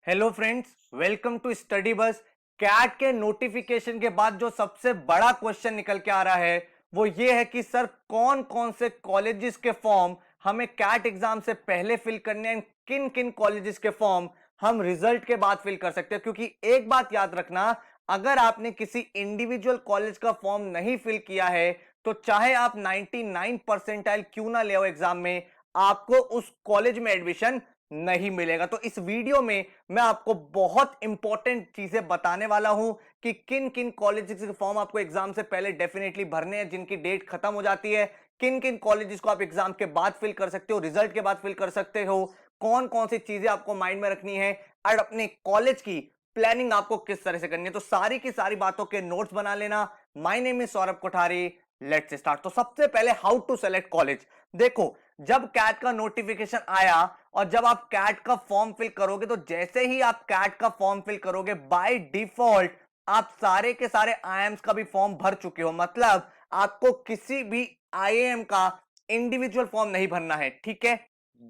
Hello friends, welcome to study bus. CAT के notification के बाद जो सबसे बड़ा क्वेश्चन निकल के आ रहा है वो ये है कि सर कौन कौन से कॉलेजेस के फॉर्म हमें कैट एग्जाम से पहले फिल करने हैं, किन किन कॉलेजेस के फॉर्म हम रिजल्ट के बाद फिल कर सकते हैं। क्योंकि एक बात याद रखना, अगर आपने किसी इंडिविजुअल कॉलेज का फॉर्म नहीं फिल किया है तो चाहे आप 99 परसेंटाइल क्यों ना ले आओ एग्जाम में, आपको उस कॉलेज में एडमिशन नहीं मिलेगा। तो इस वीडियो में मैं आपको बहुत इंपॉर्टेंट चीजें बताने वाला हूं कि किन किन कॉलेजेस के फॉर्म आपको एग्जाम से पहले डेफिनेटली भरने हैं, जिनकी डेट खत्म हो जाती है, किन किन कॉलेजेस को आप एग्जाम के बाद फिल कर सकते हो, रिजल्ट के बाद फिल कर सकते हो, कौन कौन सी चीजें आपको माइंड में रखनी है और अपने कॉलेज की प्लानिंग आपको किस तरह से करनी है। तो सारी की सारी बातों के नोट्स बना लेना। My name is Saurabh Kothari. Let's start. तो सबसे पहले हाउ टू सेलेक्ट कॉलेज। देखो, जब कैट का नोटिफिकेशन आया और जब आप कैट का फॉर्म फिल करोगे तो जैसे ही आप कैट का फॉर्म फिल करोगे बाय डिफॉल्ट आप सारे के सारे आईएम्स का भी फॉर्म भर चुके हो। मतलब आपको किसी भी आईएम का इंडिविजुअल फॉर्म नहीं भरना है, ठीक है।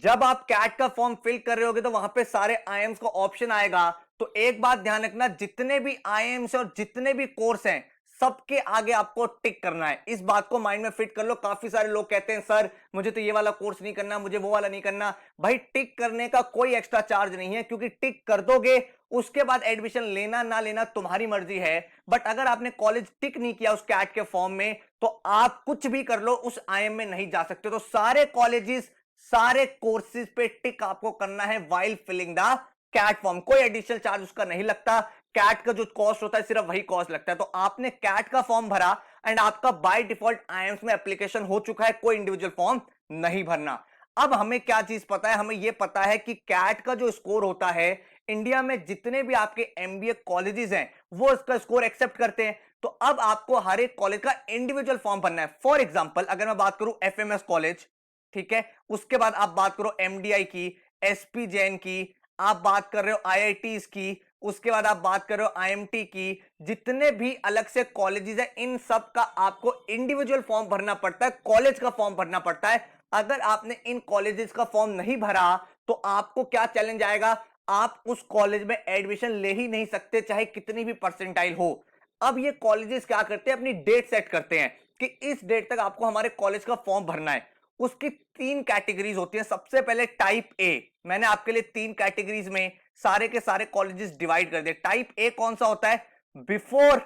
जब आप कैट का फॉर्म फिल कर रहे होगे तो वहां पे सारे आईएम्स का ऑप्शन आएगा। तो एक बात ध्यान रखना, जितने भी आईएम्स और जितने भी कोर्स हैं सबके आगे आपको टिक करना है। इस बात को माइंड में फिट कर लो। काफी सारे लोग कहते हैं सर मुझे तो ये वाला कोर्स नहीं करना, मुझे वो वाला नहीं करना। भाई टिक करने का कोई एक्स्ट्रा चार्ज नहीं है, क्योंकि टिक कर दोगे उसके बाद एडमिशन लेना ना लेना तुम्हारी मर्जी है। बट अगर आपने कॉलेज टिक नहीं किया उस कैट के फॉर्म में तो आप कुछ भी कर लो उस आईएम में नहीं जा सकते। तो सारे कॉलेजेस सारे कोर्सेज पे टिक आपको करना है while filling the CAT form. कोई एडिशनल चार्ज उसका नहीं लगता। कैट का जो कॉस्ट होता है सिर्फ वही कॉस्ट लगता है। तो आपने कैट का फॉर्म भरा एंड आपका बाय डिफॉल्ट आईएम्स में एप्लीकेशन हो चुका है, कोई इंडिविजुअल फॉर्म नहीं भरना। अब हमें क्या चीज पता है, हमें यह पता है कि कैट का जो स्कोर होता है, इंडिया में जितने भी आपके एमबीए कॉलेजेस हैं वो इसका स्कोर एक्सेप्ट करते हैं। तो अब आपको हर एक कॉलेज का इंडिविजुअल फॉर्म भरना है। फॉर एग्जाम्पल अगर मैं बात करूं एफएमएस कॉलेज, ठीक है, उसके बाद आप बात करो एमडीआई की, एसपी जैन की, आप बात कर रहे हो आईआईटीज की, उसके बाद आप बात कर रहे हो आईएमटी की, जितने भी अलग से कॉलेजेस हैं इन सब का आपको इंडिविजुअल फॉर्म भरना पड़ता है, कॉलेज का फॉर्म भरना पड़ता है। अगर आपने इन कॉलेजेस का फॉर्म नहीं भरा तो आपको क्या चैलेंज आएगा, आप उस कॉलेज में एडमिशन ले ही नहीं सकते चाहे कितनी भी परसेंटाइल हो। अब ये कॉलेजेस क्या करते हैं, अपनी डेट सेट करते हैं कि इस डेट तक आपको हमारे कॉलेज का फॉर्म भरना है। उसकी तीन कैटेगरीज होती हैं। सबसे पहले टाइप ए, मैंने आपके लिए तीन कैटेगरीज में सारे के सारे कॉलेजेस डिवाइड कर दिए। टाइप ए कौन सा होता है, बिफोर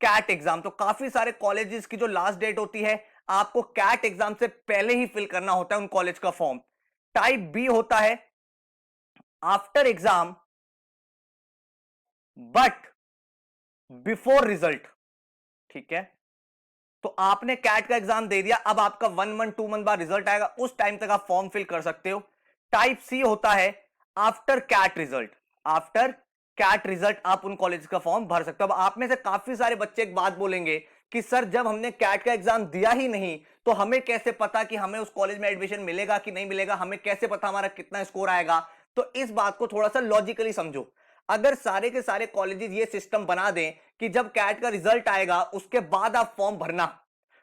कैट एग्जाम। तो काफी सारे कॉलेजेस की जो लास्ट डेट होती है आपको कैट एग्जाम से पहले ही फिल करना होता है उन कॉलेज का फॉर्म। टाइप बी होता है after exam but before result, ठीक है। तो आपने कैट का एग्जाम दे दिया, अब आपका 1 मंथ 2 मंथ बाद रिजल्ट आएगा, उस टाइम तक आप फॉर्म फिल कर सकते हो। टाइप सी होता है after CAT result. After CAT result आप उन कॉलेज का फॉर्म भर सकते हो। अब आप में से काफी सारे बच्चे एक बात बोलेंगे कि सर जब हमने कैट का एग्जाम दिया ही नहीं तो हमें कैसे पता कि हमें उस कॉलेज में एडमिशन मिलेगा कि नहीं मिलेगा, हमें कैसे पता हमारा कितना स्कोर आएगा। तो इस बात को थोड़ा सा लॉजिकली समझो। अगर सारे के सारे कॉलेजेस ये सिस्टम बना दें कि जब कैट का रिजल्ट आएगा उसके बाद आप फॉर्म भरना,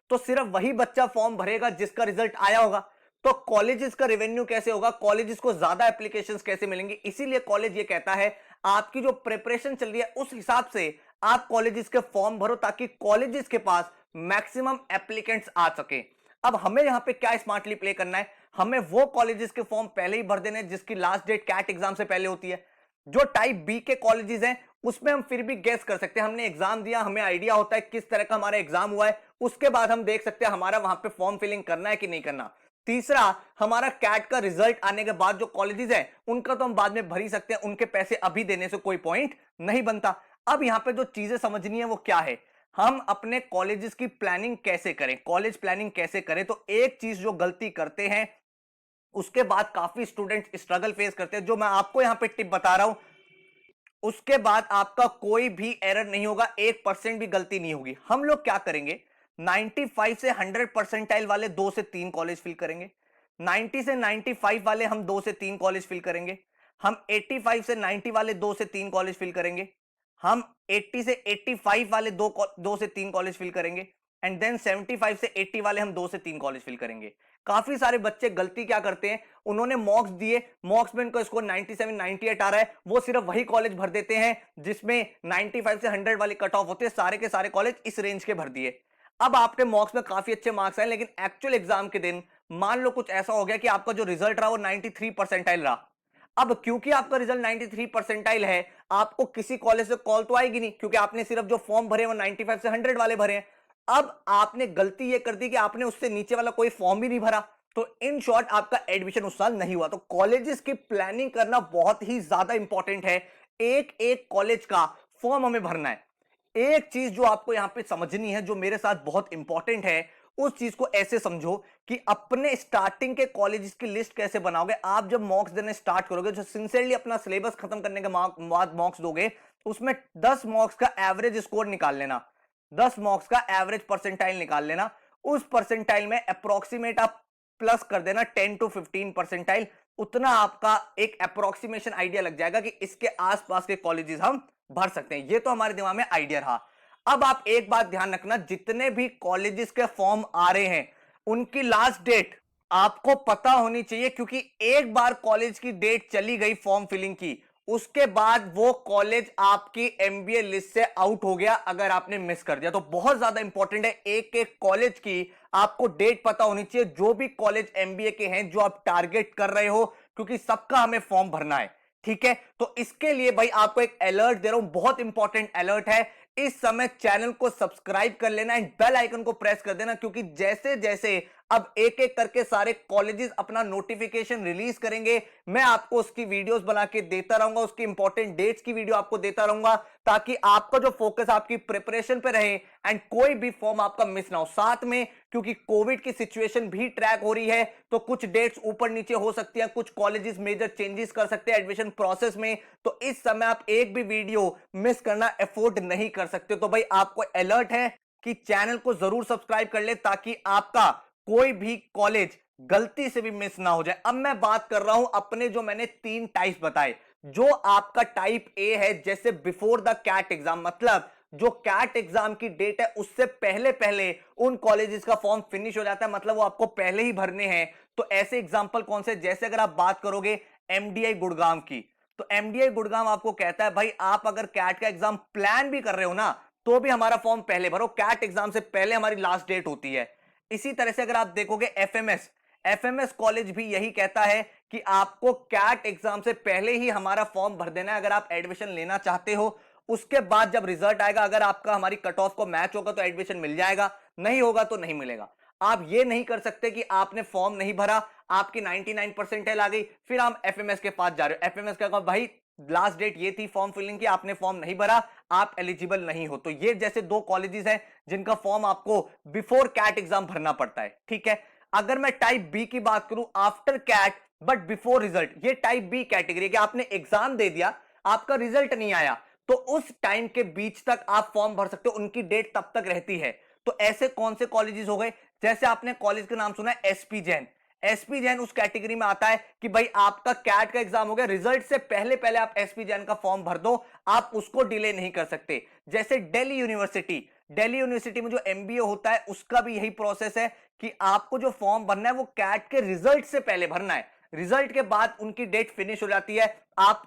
तो सिर्फ वही बच्चा फॉर्म भरेगा जिसका रिजल्ट आया होगा। तो कॉलेजेस का रेवेन्यू कैसे होगा, कॉलेजेस को ज्यादा एप्लीकेशंस कैसे मिलेंगे। इसीलिए कॉलेज ये कहता है आपकी जो प्रिपरेशन चल रही है उस हिसाब से आप कॉलेजेस के फॉर्म भरो ताकि कॉलेजेस के पास मैक्सिमम एप्लीकेंट्स आ सके। अब हमें यहां पे क्या स्मार्टली प्ले करना है, हमें वो कॉलेजेस के फॉर्म पहले ही भर देने जिसकी लास्ट डेट कैट एग्जाम से पहले होती है। जो टाइप बी के कॉलेजेस हैं उसमें हम फिर भी गेस कर सकते हैं, हमने एग्जाम दिया, हमें आइडिया होता है किस तरह का हमारा एग्जाम हुआ है, उसके बाद हम देख सकते हैं हमारा वहां पे फॉर्म फिलिंग करना है कि नहीं करना। तीसरा, हमारा कैट का रिजल्ट आने के बाद जो कॉलेजेस हैं उनका तो हम बाद में भर ही सकते हैं, उनके पैसे अभी देने से कोई पॉइंट नहीं बनता। अब यहां पे जो चीजें समझनी है वो क्या है, हम अपने कॉलेजेस की प्लानिंग कैसे करें, कॉलेज प्लानिंग कैसे करें। तो एक चीज जो गलती करते हैं उसके बाद काफी स्टूडेंट स्ट्रगल फेस करते हैं, जो मैं आपको यहां पे टिप बता रहा हूं उसके बाद आपका कोई भी एरर नहीं होगा, 1% भी गलती नहीं होगी। हम लोग क्या करेंगे, 95 से 100 परसेंटाइल वाले 2 से 3 कॉलेज फिल करेंगे, 90 से 95 वाले हम 2 से 3 कॉलेज फिल करेंगे, हम 85 से 90 वाले 2 से 3 कॉलेज फिल करेंगे, हम 80 से 85 वाले 2 से 3 कॉलेज फिल करेंगे, एंड देन 75 से 80 वाले हम 2 से 3 कॉलेज फिल करेंगे। काफी सारे बच्चे गलती क्या करते हैं, उन्होंने मॉक्स दिए, मॉक्स में इनको स्कोर 97 98 आ रहा है, वो सिर्फ वही कॉलेज भर देते हैं जिसमें 95 से 100 वाली कट ऑफ होते हैं, सारे के सारे कॉलेज इस रेंज के भर दिए। अब आपके मॉक्स में काफी अच्छे मार्क्स आए, लेकिन एक्चुअल एग्जाम के दिन मान लो कुछ ऐसा हो गया कि आपका जो रिजल्ट रहा वो 93 परसेंटाइल रहा। अब क्योंकि आपका रिजल्ट 93 परसेंटाइल है, आपको किसी कॉलेज से कॉल तो आएगी नहीं, क्योंकि आपने सिर्फ जो फॉर्म भरे वो 95 से 100 वाले भरे हैं। अब आपने गलती ये कर दी कि आपने उससे नीचे वाला कोई फॉर्म भी नहीं भरा, तो इन शॉर्ट आपका एडमिशन उस साल नहीं हुआ। तो कॉलेजेस की प्लानिंग करना बहुत ही ज्यादा इंपॉर्टेंट है। एक एक कॉलेज का फॉर्म हमें भरना है। एक चीज जो आपको यहां पे समझनी है, जो मेरे साथ बहुत इंपॉर्टेंट है, उस चीज को ऐसे समझो कि अपने स्टार्टिंग के कॉलेजेस की लिस्ट कैसे बनाओगे। आप जब मॉक्स देने स्टार्ट करोगे, जो सिंसियरली अपना सिलेबस खत्म करने के बाद मॉक्स दोगे, उसमें 10 मॉक्स का एवरेज स्कोर निकाल लेना, 10 मॉक्स का एवरेज परसेंटाइल निकाल लेना। उस परसेंटाइल में अप्रोक्सीमेट आप प्लस कर देना 10 to 15 परसेंटाइल, उतना आपका एक अप्रोक्सीमेशन आइडिया लग जाएगा कि इसके आसपास के कॉलेजेस हम भर सकते हैं। ये तो हमारे दिमाग में आइडिया रहा। अब आप एक बात ध्यान रखना, जितने भी कॉलेजेस के फॉर्म आ रहे हैं उनकी लास्ट डेट आपको पता होनी चाहिए, क्योंकि एक बार कॉलेज की डेट चली गई फॉर्म फिलिंग की, उसके बाद वो कॉलेज आपकी एमबीए लिस्ट से आउट हो गया अगर आपने मिस कर दिया। तो बहुत ज्यादा इंपॉर्टेंट है, एक एक कॉलेज की आपको डेट पता होनी चाहिए, जो भी कॉलेज एमबीए के हैं जो आप टारगेट कर रहे हो, क्योंकि सबका हमें फॉर्म भरना है। ठीक है, तो इसके लिए भाई आपको एक अलर्ट दे रहा हूं, बहुत इंपॉर्टेंट अलर्ट है। इस समय चैनल को सब्सक्राइब कर लेना एंड बेल आइकन को प्रेस कर देना, क्योंकि जैसे जैसे अब एक एक करके सारे कॉलेजेस अपना नोटिफिकेशन रिलीज करेंगे, मैं आपको उसकी वीडियोस बना के देता रहूंगा, उसकी इंपॉर्टेंट डेट्स की वीडियो आपको देता रहूंगा, ताकि आपका जो फोकस आपकी प्रिपरेशन पे रहे एंड कोई भी फॉर्म आपका मिस ना हो। साथ में क्योंकि कोविड की सिचुएशन भी ट्रैक हो रही है, तो कुछ डेट्स ऊपर नीचे हो सकती है, कुछ कॉलेजेस मेजर चेंजेस कर सकते हैं एडमिशन प्रोसेस में, तो इस समय आप एक भी वीडियो मिस करना अफोर्ड नहीं कर सकते। तो भाई आपको अलर्ट है कि चैनल को जरूर सब्सक्राइब कर ले, ताकि आपका कोई भी कॉलेज गलती से भी मिस ना हो जाए। अब मैं बात कर रहा हूं अपने, जो मैंने 3 टाइप्स बताए। जो आपका टाइप ए है, जैसे बिफोर द कैट एग्जाम, मतलब जो कैट एग्जाम की डेट है उससे पहले पहले उन कॉलेजेस का फॉर्म फिनिश हो जाता है, मतलब वो आपको पहले ही भरने हैं। तो ऐसे एग्जांपल कौन से, जैसे अगर आप बात करोगे एमडीआई गुड़गांव की, तो एमडीआई गुड़गांव आपको कहता है भाई आप अगर कैट का एग्जाम प्लान भी कर रहे हो ना, तो भी हमारा फॉर्म पहले भरो, कैट एग्जाम से पहले हमारी लास्ट डेट होती है। इसी तरह से अगर आप देखोगे एफएमएस, एफएमएस कॉलेज भी यही कहता है कि आपको कैट एग्जाम से पहले ही हमारा फॉर्म भर देना है अगर आप एडमिशन लेना चाहते हो। उसके बाद जब रिजल्ट आएगा, अगर आपका हमारी कट ऑफ को मैच होगा तो एडमिशन मिल जाएगा, नहीं होगा तो नहीं मिलेगा। आप ये नहीं कर सकते कि आपने फॉर्म नहीं भरा, आपकी 99 परसेंटाइल आ गई, फिर आप एफएमएस के पास जा रहे हो, एफएमएस का भाई लास्ट डेट ये थी फॉर्म फिलिंग की, आपने फॉर्म नहीं भरा, आप एलिजिबल नहीं हो। तो ये जैसे 2 कॉलेजेस हैं जिनका फॉर्म आपको बिफोर कैट एग्जाम भरना पड़ता है। ठीक है, अगर मैं टाइप बी की बात करूं, after CAT but before result, ये टाइप बी कैटेगरी कि आपने एग्जाम दे दिया, आपका रिजल्ट नहीं आया, तो उस टाइम के बीच तक आप फॉर्म भर सकते हो, उनकी डेट तब तक रहती है। तो ऐसे कौन से कॉलेजेस हो गए, जैसे आपने कॉलेज का नाम सुना है एसपी जैन, एसपी जैन उस कैटेगरी में आता है कि भाई आपका कैट का एग्जाम हो गया, रिजल्ट से पहले पहले आप एसपी जैन का फॉर्म भर दो, आप उसको डिले नहीं कर सकते। जैसे दिल्ली यूनिवर्सिटी, दिल्ली यूनिवर्सिटी में जो एमबीए होता है उसका भी यही प्रोसेस है कि आपको जो फॉर्म भरना है वो कैट के रिजल्ट से पहले भरना है, रिजल्ट के बाद उनकी डेट फिनिश हो जाती है, आप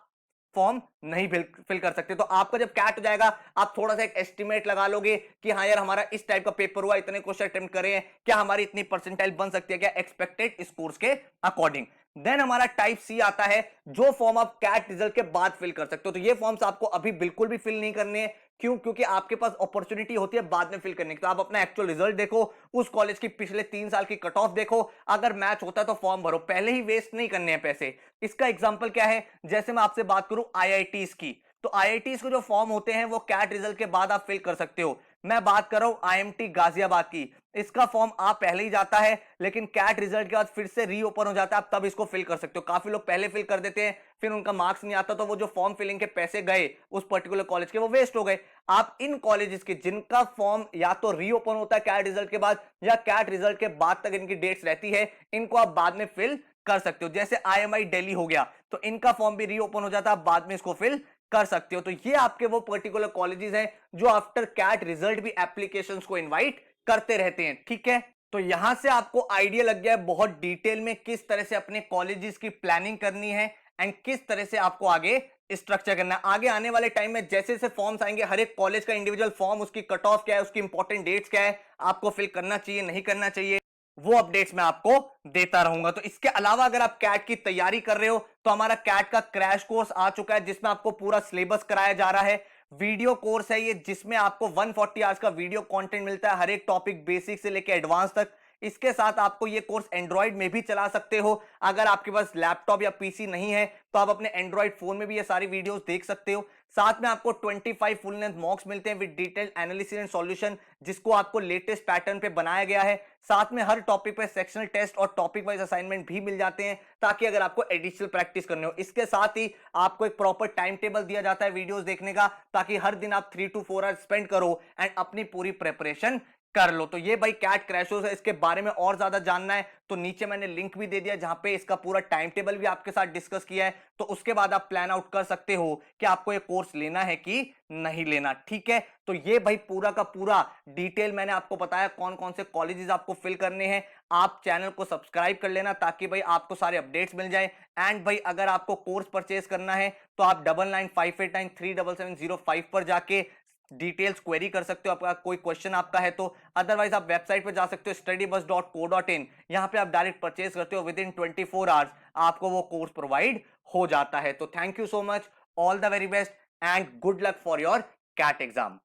फॉर्म नहीं फिल कर सकते। तो आपका जब कैट हो जाएगा, आप थोड़ा सा एक एस्टिमेट लगा लोगे कि हाँ यार हमारा इस टाइप का पेपर हुआ, इतने क्वेश्चन अटेम्प्ट करे हैं, क्या हमारी इतनी परसेंटाइल बन सकती है क्या एक्सपेक्टेड स्कोर्स के अकॉर्डिंग। देन हमारा टाइप सी आता है, जो फॉर्म आप कैट रिजल्ट के बाद फिल कर सकते हो। तो ये फॉर्म्स आपको अभी बिल्कुल भी फिल नहीं करने हैं, क्यों, क्योंकि आपके पास अपॉर्चुनिटी होती है बाद में फिल करने की। तो आप अपना एक्चुअल रिजल्ट देखो, उस कॉलेज की पिछले 3 साल की कट ऑफ देखो, अगर मैच होता है तो फॉर्म भरो, पहले ही वेस्ट नहीं करने हैं पैसे। इसका एग्जांपल क्या है, जैसे मैं आपसे बात करूं आईआईटीज की, तो आईआईटीज के जो फॉर्म होते हैं वो कैट रिजल्ट के बाद आप फिल कर सकते हो। मैं बात कर रहा हूं आईएमटी गाजियाबाद की, इसका फॉर्म आप पहले ही जाता है, लेकिन कैट रिजल्ट के बाद फिर से रीओपन हो जाता है, आप तब इसको फिल कर सकते हो। काफी लोग पहले फिल कर देते हैं, फिर उनका मार्क्स नहीं आता, तो वो जो फॉर्म फिलिंग के पैसे गए उस पर्टिकुलर कॉलेज के, वो वेस्ट हो गए। आप इन कॉलेजेस के जिनका फॉर्म या तो रीओपन होता है कैट रिजल्ट के बाद, या कैट रिजल्ट के बाद तक इनकी डेट्स रहती है, इनको आप बाद में फिल कर सकते हो। जैसे आईएमआई दिल्ली हो गया, तो इनका फॉर्म भी रीओपन हो जाता है, आप बाद में इसको फिल कर सकते हो। तो ये आपके वो पर्टिकुलर कॉलेजेस हैं जो आफ्टर कैट रिजल्ट भी एप्लीकेशंस को इनवाइट करते रहते हैं, ठीक है। तो यहां से आपको आइडिया लग गया है बहुत डिटेल में किस तरह से अपने कॉलेजेस की प्लानिंग करनी है एंड किस तरह से आपको आगे स्ट्रक्चर करना है। आगे आने वाले टाइम में जैसे जैसे फॉर्म्स आएंगे, हर एक कॉलेज का इंडिविजुअल फॉर्म, उसकी कट ऑफ क्या है, उसकी इंपॉर्टेंट डेट्स क्या है, आपको फिल करना चाहिए नहीं करना चाहिए, वो अपडेट्स मैं आपको देता रहूंगा। तो इसके अलावा अगर आप कैट की तैयारी कर रहे हो तो हमारा कैट का क्रैश कोर्स आ चुका है जिसमें आपको पूरा सिलेबस कराया जा रहा है। वीडियो कोर्स है ये जिसमें आपको 140 आवर्स का वीडियो कंटेंट मिलता है, हर एक टॉपिक बेसिक से लेकर एडवांस तक। इसके साथ आपको ये कोर्स एंड्रॉइड में भी चला सकते हो। अगर आपके पास लैपटॉप या पीसी नहीं है तो आप अपने एंड्रॉइड फोन में भी ये सारी वीडियोस देख सकते हो। साथ में आपको 25 फुल लेंथ मॉक्स मिलते हैं with detailed analysis and solution, जिसको आपको लेटेस्ट पैटर्न पे बनाया गया है। साथ में हर टॉपिक पे सेक्शनल टेस्ट और टॉपिक वाइज असाइनमेंट भी मिल जाते हैं ताकि अगर आपको एडिशनल प्रैक्टिस करनी हो। इसके साथ ही आपको एक प्रॉपर टाइम टेबल दिया जाता है वीडियोस देखने का, ताकि हर दिन आप 3 to 4 आवर्स स्पेंड करो एंड अपनी पूरी प्रिपरेशन कर लो। तो ये भाई कैट क्रैशोस है, इसके बारे में और ज्यादा जानना है तो नीचे मैंने लिंक भी दे दिया जहां पे इसका पूरा टाइम टेबल भी आपके साथ डिस्कस किया है। तो उसके बाद आप प्लान आउट कर सकते हो कि आपको ये कोर्स लेना है कि नहीं लेना, ठीक है। तो ये भाई पूरा का पूरा डिटेल मैंने आपको बताया कौन कौन से कॉलेजेस आपको फिल करने हैं। आप चैनल को सब्सक्राइब कर लेना ताकि भाई आपको सारे अपडेट्स मिल जाए। एंड भाई अगर आपको कोर्स परचेज करना है तो आप 9958937705 पर जाके डिटेल्स क्वेरी कर सकते हो, आपका कोई क्वेश्चन आपका है तो। अदरवाइज आप वेबसाइट पे जा सकते हो studybus.co.in, यहां पे आप डायरेक्ट परचेज करते हो, विद इन 24 आवर्स आपको वो कोर्स प्रोवाइड हो जाता है। तो thank you so much, all the very best and good luck for your CAT exam.